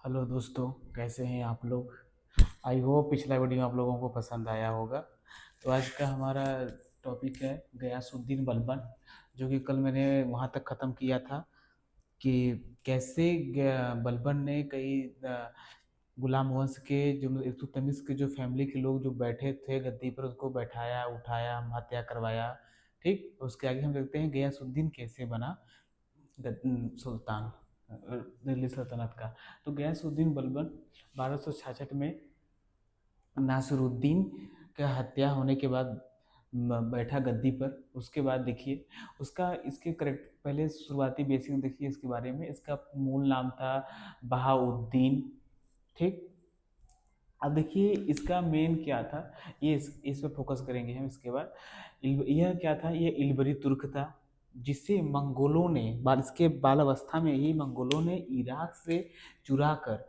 Hello दोस्तों, कैसे हैं आप लोग। आई होप पिछला वीडियो आप लोगों को पसंद आया होगा। तो आज का हमारा टॉपिक है गयासुद्दीन बलबन, जो कि कल मैंने वहाँ तक ख़त्म किया था कि कैसे बलबन ने कई गुलाम वंश के जो इल्तुतमिश के जो फैमिली के लोग जो बैठे थे गद्दी पर उसको बैठाया उठाया हत्या करवाया। ठीक, उसके आगे हम देखते हैं गयासुद्दीन कैसे बना सुल्तान दिल्ली सल्तनत का। तो गयासुद्दीन बलबन 1266 में नासिरुद्दीन का हत्या होने के बाद बैठा गद्दी पर। उसके बाद देखिए उसका इसके करेक्ट पहले शुरुआती बेसिक देखिए इसके बारे में। इसका मूल नाम था बहाउद्दीन। ठीक, अब देखिए इसका मेन क्या था, ये इस पर फोकस करेंगे हम। इसके बाद यह क्या था, ये इल्बरी तुर्क था जिसे मंगोलों ने इसके बाल अवस्था में ही मंगोलों ने इराक से चुरा कर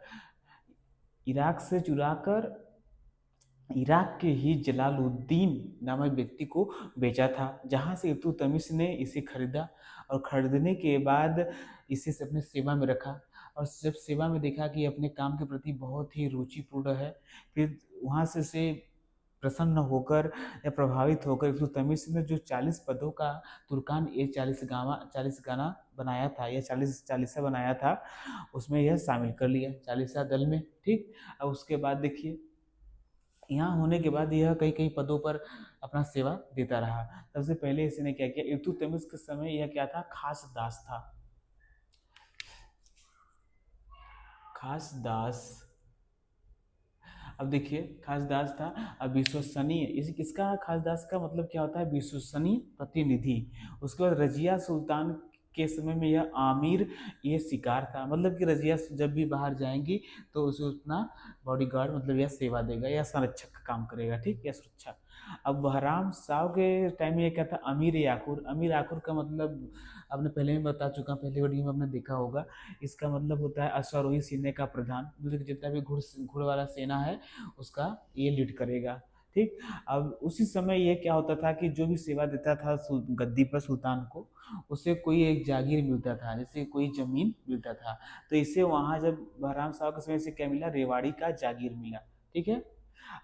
इराक के ही जलालुद्दीन नामक व्यक्ति को बेचा था, जहां से इल्तुतमिश ने इसे खरीदा और खरीदने के बाद इसे अपने सेवा में रखा। और जब सेवा में देखा कि अपने काम के प्रति बहुत ही रुचिपूर्ण है, फिर वहां से इसे प्रसन्न होकर या प्रभावित होकर इल्तुतमिश ने जो 40 पदों का तुर्कान ए 40 गाना बनाया था या 40 चालीसा बनाया था, उसमें यह शामिल कर लिया 40 दल में। ठीक, अब उसके बाद देखिए यहाँ होने के बाद यह कई कई पदों पर अपना सेवा देता रहा। सबसे पहले इसने क्या किया, इल्तुतमिश के समय यह क्या था, खास दास था। खास दास, अब देखिए खास दास था। अब विश्वसनीय, इसका खास दास का मतलब क्या होता है, विश्वसनीय प्रतिनिधि। उसके बाद रजिया सुल्तान के समय में यह आमिर ये शिकार था, मतलब कि रजिया जब भी बाहर जाएंगी तो उसे उतना बॉडीगार्ड मतलब यह सेवा देगा या संरक्षक का काम करेगा। ठीक, या सुरक्षा। अब बहराम साहब के टाइम में ये क्या था, अमीर याकुर। अमीर याकुर का मतलब आपने पहले भी बता चुका, पहले वीडियो में आपने देखा होगा। इसका मतलब होता है अश्वारोही सेना का प्रधान, मतलब कि जितना भी घुड़ वाला सेना है उसका ये लीड करेगा। ठीक, अब उसी समय ये क्या होता था कि जो भी सेवा देता था गद्दी पर सुल्तान को, उसे कोई एक जागीर मिलता था, जैसे कोई जमीन मिलता था। तो इसे वहां जब बहराम साहब के समय से क्या मिला, रेवाड़ी का जागीर मिला। ठीक है,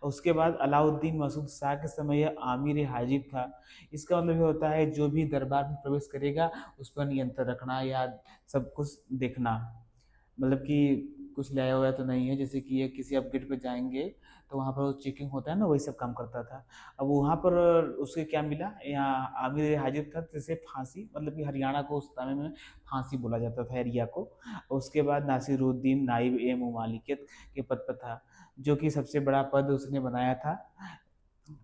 उसके बाद अलाउद्दीन मसूद शाह के समय यह आमिर हाजिब था। इसका मतलब ये होता है जो भी दरबार में प्रवेश करेगा उस पर नियंत्रण रखना या सब कुछ देखना, मतलब कि कुछ लाया हुआ तो नहीं है। जैसे कि ये किसी आप गेट पे जाएंगे तो वहाँ पर चेकिंग होता है ना, वही सब काम करता था। अब वहाँ पर उसके क्या मिला, यहाँ आमिर हाजिर था, जैसे फांसी, मतलब कि हरियाणा को उस समय में फांसी बोला जाता था एरिया को। उसके बाद नासिरुद्दीन नाइब ए मुमालिकत के पद पर था, जो कि सबसे बड़ा पद उसने बनाया था।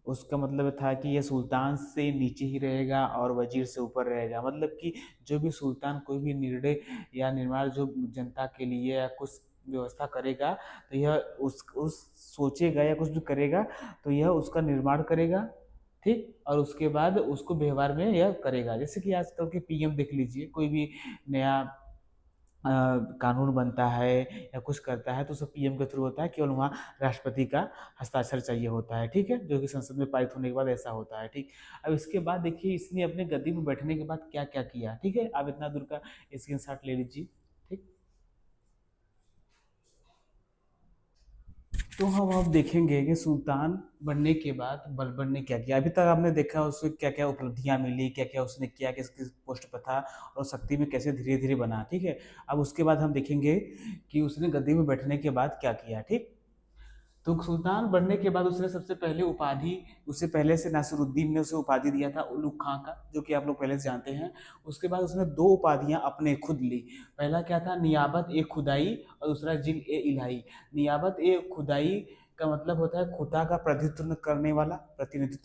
उसका मतलब था कि ये सुल्तान से नीचे ही रहेगा और वजीर से ऊपर रहेगा, मतलब कि जो भी सुल्तान कोई भी निर्णय या निर्माण जो जनता के लिए या कुछ व्यवस्था करेगा, तो यह उस सोचेगा या कुछ भी करेगा तो यह उसका निर्माण करेगा। ठीक, और उसके बाद उसको व्यवहार में यह करेगा। जैसे कि आजकल के पीएम देख लीजिए, कोई भी नया कानून बनता है या कुछ करता है तो सब पीएम के थ्रू होता है, केवल वहाँ राष्ट्रपति का हस्ताक्षर चाहिए होता है। ठीक है, जो कि संसद में पारित होने के बाद ऐसा होता है। ठीक, अब इसके बाद देखिए इसने अपने गद्दी पर बैठने के बाद क्या क्या किया। ठीक है, आप इतना दूर का स्क्रीन शॉट ले लीजिए। ठीक, तो हम अब देखेंगे कि सुल्तान बनने के बाद बलबन ने क्या किया। अभी तक आपने देखा उसको क्या क्या उपलब्धियां मिली, क्या क्या उसने किया, किस किस पोस्ट पर था और शक्ति में कैसे धीरे धीरे बना। ठीक है, अब उसके बाद हम देखेंगे कि उसने गद्दी में बैठने के बाद क्या किया। ठीक, तो सुल्तान बनने के बाद उसने सबसे पहले उपाधि, उससे पहले से नासिरुद्दीन ने उसे उपाधि दिया था उलूग खां का, जो कि आप लोग पहले से जानते हैं। उसके बाद उसने दो उपाधियां अपने खुद ली। पहला क्या था, नियाबत ए खुदाई, और दूसरा जिल ए इलाही। नियाबत ए खुदाई का मतलब होता है खुदा का प्रतिनिधित्व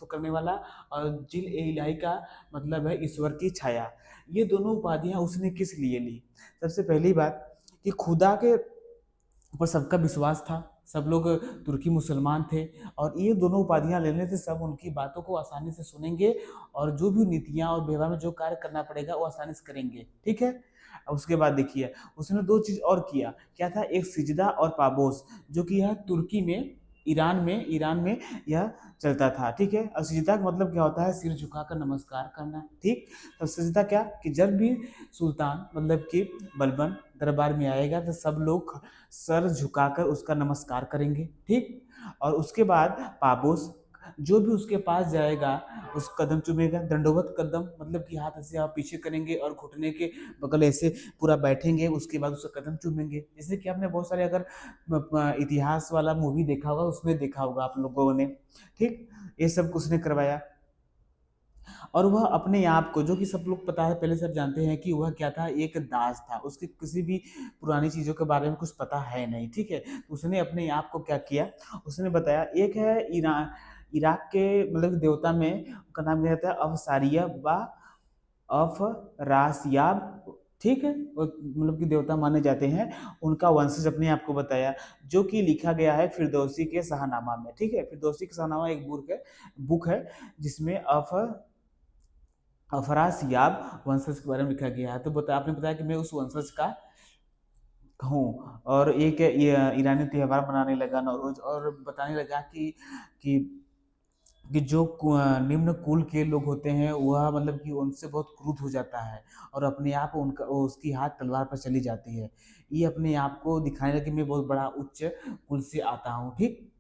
करने वाला, और जिल ए इलाही का मतलब है ईश्वर की छाया। ये दोनों उपाधियां उसने किस लिए ली। सबसे पहली बात कि खुदा के ऊपर सबका विश्वास था, सब लोग तुर्की मुसलमान थे, और ये दोनों उपाधियां लेने से सब उनकी बातों को आसानी से सुनेंगे और जो भी नीतियां और व्यवहार में जो कार्य करना पड़ेगा वो आसानी से करेंगे। ठीक है, अब उसके बाद देखिए उसने दो चीज और किया। क्या था, एक सिजदा और पाबोस, जो कि है तुर्की में ईरान में यह चलता था, ठीक है। और सजदा का मतलब क्या होता है, सिर झुकाकर नमस्कार करना, ठीक। तो सजदा क्या कि जब भी सुल्तान मतलब कि बलबन दरबार में आएगा तो सब लोग सर झुकाकर उसका नमस्कार करेंगे, ठीक। और उसके बाद पाबोस, जो भी उसके पास जाएगा उस कदम चूमेगा, दंडोवत कदम मतलब कि हाथ ऐसे आप पीछे करेंगे और घुटने के बगल ऐसे पूरा बैठेंगे, उसके बाद उसका कदम चूमेंगे। जैसे कि आपने बहुत सारे अगर इतिहास वाला मूवी देखा होगा, उसमें देखा होगा आप लोगों ने, ठीक। ये सब कुछ ने करवाया। और वह अपने आप को, जो कि सब लोग पता है, पहले सब जानते हैं कि वह क्या था, एक दास था, उसके किसी भी पुरानी चीज़ों के बारे में कुछ पता है नहीं, ठीक है। तो उसने अपने आप को क्या किया, उसने बताया एक है इराक के मतलब देवता में, उनका नाम क्या था, अफसारिया बा अफरासियाब, ठीक है। वो मतलब कि देवता माने जाते हैं, उनका वंशज अपने आप को बताया, जो कि लिखा गया है फिरदौसी के शाहनामा में, ठीक है। फिरदौसी का शाहनामा एक बुक है जिसमें अफरासियाब वंशज के बारे में लिखा गया है। तो आपने बताया कि मैं उस वंशज का हूँ, और एक ये ईरानी त्यौहार मनाने लगा नौरोज, और बताने लगा कि कि जो निम्न कुल के लोग होते हैं वह मतलब कि उनसे बहुत क्रुद्ध हो जाता है, और अपने आप उनका उसकी हाथ तलवार पर चली जाती है। ये अपने आप को दिखाने लगे कि मैं बहुत बड़ा उच्च कुल से आता हूँ, ठीक।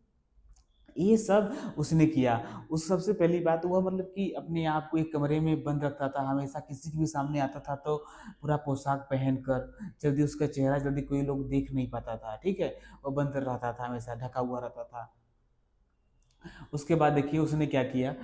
ये सब उसने किया। उस सबसे पहली बात वह मतलब कि अपने आप को एक कमरे में बंद रखता था, हमेशा किसी के भी सामने आता था तो पूरा पोशाक पहनकर, जल्दी उसका चेहरा जल्दी कोई लोग देख नहीं पाता था, ठीक है। वो बंद रहता था, हमेशा ढका हुआ रहता था। उसके बाद देखिए उसने क्या किया,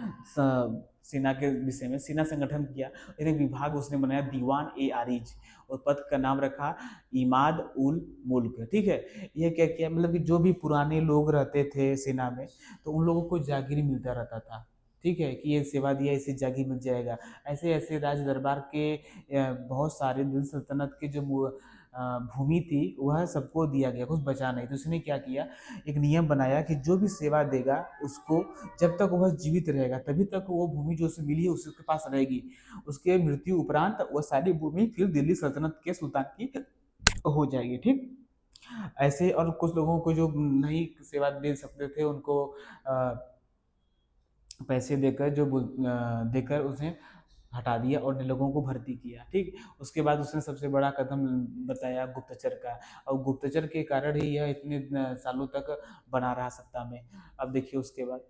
सेना के विषय में सेना संगठन किया, एक विभाग उसने बनाया, दीवान ए आरिज, और पद का नाम रखा इमाद उल मुल्क, ठीक है। यह क्या किया, मतलब कि जो भी पुराने लोग रहते थे सेना में, तो उन लोगों को जागीर मिलता रहता था, ठीक है, कि ये सेवा दिया इसे जागीर मिल जाएगा। ऐसे ऐसे राज दरबार के बहुत सारे दिल्ली सल्तनत के जो भूमि थी वह सबको दिया गया, कुछ बचा नहीं। तो उसने क्या किया, एक नियम बनाया कि जो भी सेवा देगा उसको, जब तक वह जीवित रहेगा तभी तक वो भूमि जो उसे मिली है उसके पास रहेगी। उसके मृत्यु उपरांत वह सारी भूमि फिर दिल्ली सल्तनत के सुल्तान की हो जाएगी, ठीक। ऐसे और कुछ लोगों को जो नहीं सेवा दे सकते थे उनको पैसे देकर देकर उसे हटा दिया और नए लोगों को भर्ती किया, ठीक। उसके बाद उसने सबसे बड़ा कदम बताया गुप्तचर का, और गुप्तचर के कारण ही यह इतने सालों तक बना रहा सत्ता में। अब देखिए उसके बाद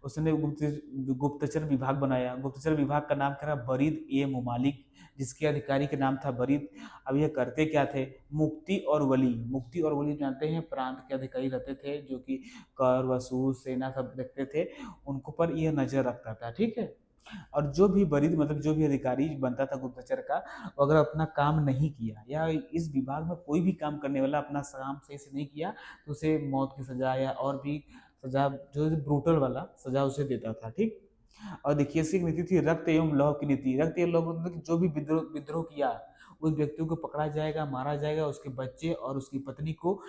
उसने गुप्तचर विभाग बनाया। गुप्तचर विभाग का नाम था बरीद ए मुमालिक, जिसके अधिकारी का नाम था बरीद। अब यह करते क्या थे, मुक्ति और वली जानते हैं, प्रांत के अधिकारी रहते थे जो कि कर वसूल सेना सब देखते थे, उनको पर यह नजर रखता था, ठीक है। और जो भी बरीद मतलब जो भी अधिकारी बनता था गुप्तचर का, वो अगर अपना काम नहीं किया या इस विभाग में कोई भी काम करने वाला अपना काम सही से नहीं किया, तो उसे मौत की सजा या और भी सजा, जो ब्रूटल वाला सजा उसे देता था, ठीक। और देखिए इसकी एक नीति थी रक्त एवं लौह की नीति। रक्त एवं लौह मतलब कि जो भी विद्रोह विद्रोह किया उस व्यक्ति को पकड़ा जाएगा, मारा जाएगा, उसके बच्चे और उसकी पत्नी को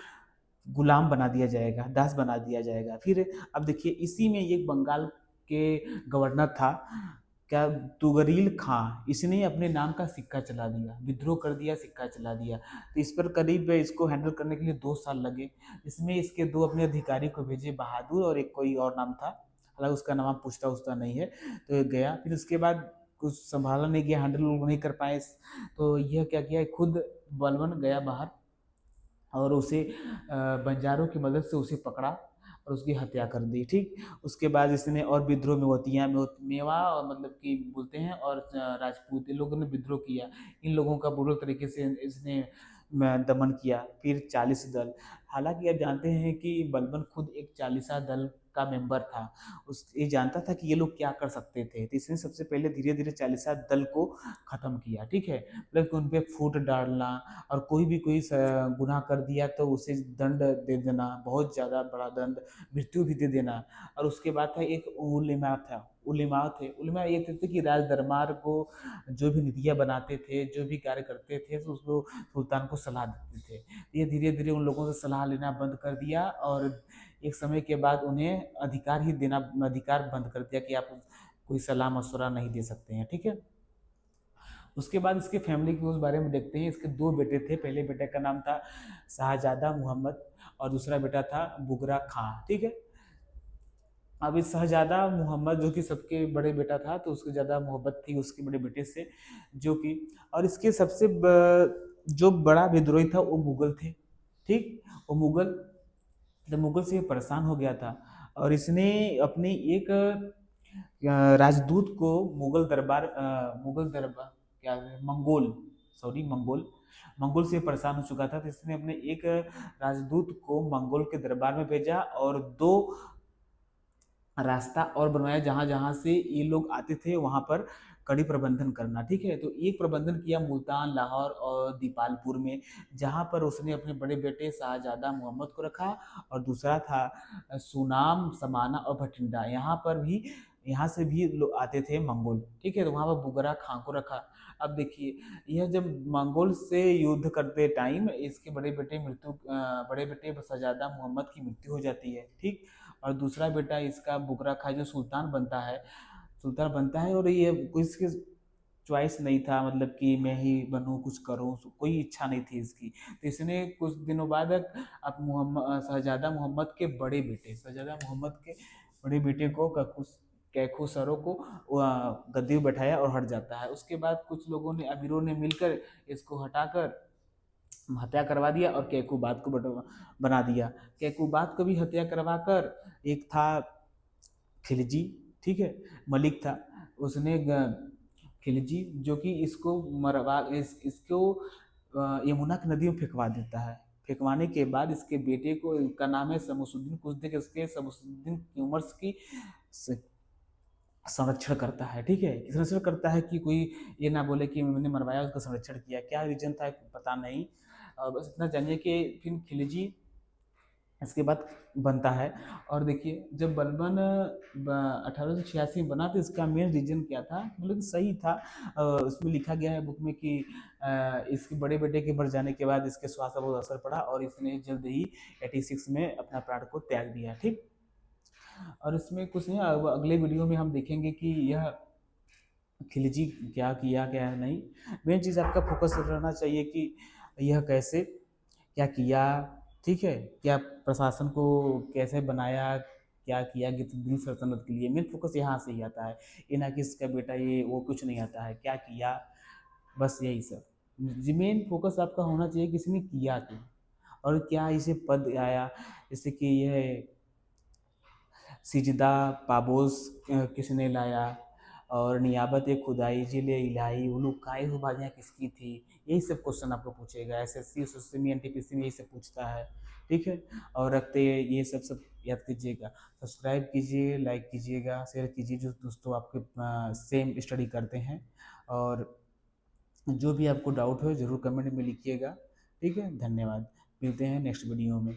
गुलाम बना दिया जाएगा, दास बना दिया जाएगा। फिर अब देखिए इसी में एक बंगाल के गवर्नर था, क्या, तुगरील खां, इसने अपने नाम का सिक्का चला दिया, विद्रोह कर दिया, सिक्का चला दिया। तो इस पर करीब इसको हैंडल करने के लिए 2 साल लगे। इसमें इसके 2 अपने अधिकारी को भेजे, बहादुर और एक कोई और नाम था, हालांकि उसका नाम पूछता उछता नहीं है। तो ये गया, फिर उसके बाद कुछ संभाला नहीं गया, हैंडल नहीं कर पाए, तो यह क्या किया, खुद बलवन गया बाहर और उसे बंजारों की मदद से उसे पकड़ा और उसकी हत्या कर दी, ठीक। उसके बाद इसने और विद्रोह में होती है मेवा और मतलब कि बोलते हैं, और राजपूत, इन लोगों ने विद्रोह किया। इन लोगों का बुरे तरीके से इसने दमन किया। फिर 40 दल, हालांकि आप जानते हैं कि बलबन खुद एक 40 दल का मेंबर था, उस ये जानता था कि ये लोग क्या कर सकते थे, तो इसने सबसे पहले धीरे धीरे 40 दल को खत्म किया, ठीक है। मतलब कि उन पे फूट डालना, और कोई भी कोई गुनाह कर दिया तो उसे दंड दे देना, बहुत ज़्यादा बड़ा दंड, मृत्यु भी दे देना। और उसके बाद था एक उलेमा थे। उलेमा ये थे कि राज दरबार को जो भी नीतियाँ बनाते थे, जो भी कार्य करते थे, तो उसको सुल्तान को सलाह देते थे। ये धीरे धीरे उन लोगों से सलाह लेना बंद कर दिया, और एक समय के बाद उन्हें अधिकार बंद कर दिया कि आप कोई सलाह मशवरा नहीं दे सकते हैं, ठीक है। उसके बाद इसके फैमिली के उस बारे में देखते हैं। इसके 2 बेटे थे, पहले बेटे का नाम था शाहजादा मोहम्मद और दूसरा बेटा था बुगरा खां, ठीक है। अब इस शहजादा मोहम्मद जो कि सबके बड़े बेटा था, तो उसको ज़्यादा मोहब्बत थी उसके बड़े बेटे से, जो कि, और इसके जो बड़ा विद्रोही था वो मुगल थे। ठीक, वो मुगल, जब मुगल से ये परेशान हो गया था, और इसने अपने एक राजदूत को मुगल दरबार, क्या है, मंगोल, सॉरी मंगोल, मंगोल से परेशान हो चुका था, तो इसने अपने एक राजदूत को मंगोल के दरबार में भेजा, और दो रास्ता और बनवाया, जहां जहां से ये लोग आते थे वहां पर कड़ी प्रबंधन करना। ठीक है, तो एक प्रबंधन किया मुल्तान, लाहौर और दीपालपुर में, जहां पर उसने अपने बड़े बेटे शाहजादा मोहम्मद को रखा, और दूसरा था सुनाम, समाना और भटिंडा, यहाँ पर भी, यहाँ से भी लोग आते थे मंगोल। ठीक है, तो वहां पर बुगरा खां को रखा। अब देखिए, यह जब मंगोल से युद्ध करते टाइम इसके बड़े बेटे शहजादा मोहम्मद की मृत्यु हो जाती है। ठीक, और दूसरा बेटा इसका बुगरा खा जो सुल्तान बनता है, और ये कोई इसके चॉइस नहीं था, मतलब कि मैं ही बनूं, कुछ करूं, कोई इच्छा नहीं थी इसकी। तो इसने कुछ दिनों बाद अब शहजादा मोहम्मद के बड़े बेटे को कैखू सरो को गद्दी पे बैठाया और हट जाता है। उसके बाद कुछ लोगों ने, अमीरों ने मिलकर इसको हटाकर हत्या करवा दिया, और कैकुबाद को बना दिया। कैकुबाद को भी हत्या करवा कर, एक था खिलजी, ठीक है, मलिक था, उसने खिलजी, जो कि इसको इसको यमुना की नदी में फेंकवा देता है। फेंकवाने के बाद इसके बेटे को, का नाम है शमसुद्दीन, कुछ देर उसके शमसुद्दीन की उम्र की संरक्षण करता है। ठीक है, संरक्षण करता है कि कोई ये ना बोले कि मैंने मरवाया, उसका संरक्षण किया, क्या रीजन था पता नहीं। बस इतना जानिए कि फिर खिलजी इसके बाद बनता है। और देखिए, जब बलबन 1886 में बना, तो इसका मेन रीजन क्या था, मतलब सही था। उसमें लिखा गया है बुक में कि इसके बड़े बेटे के मर जाने के बाद इसके स्वास्थ्य पर बहुत असर पड़ा, और इसने जल्द ही 86 में अपना प्राण को त्याग दिया। ठीक, और इसमें कुछ नहीं, अब अगले वीडियो में हम देखेंगे कि यह खिलजी क्या किया, क्या नहीं। मेन चीज़ आपका फोकस रहना चाहिए कि यह कैसे क्या किया। ठीक है, क्या प्रशासन को कैसे बनाया, क्या किया दिल्ली सल्तनत के लिए, मेन फोकस यहाँ से ही आता है। ये ना कि इसका बेटा ये वो, कुछ नहीं आता है, क्या किया, बस यही सब। मेन फोकस आपका होना चाहिए किसी ने किया क्यों, और क्या इसे पद आया, जैसे कि यह सिजदा पाबोस किसने लाया, और नियाबत खुदाई जिले इलाही उलू काई बाजियाँ किसकी थी। यही सब क्वेश्चन आपको पूछेगा, एसएससी एसएससी में, एनटीपीसी में यही सब पूछता है। ठीक है, और रखते ये सब याद कीजिएगा। सब्सक्राइब कीजिए, लाइक कीजिएगा, शेयर कीजिए जो दोस्तों आपके सेम स्टडी करते हैं। और जो भी आपको डाउट हो ज़रूर कमेंट में लिखिएगा। ठीक है, धन्यवाद, मिलते हैं नेक्स्ट वीडियो में।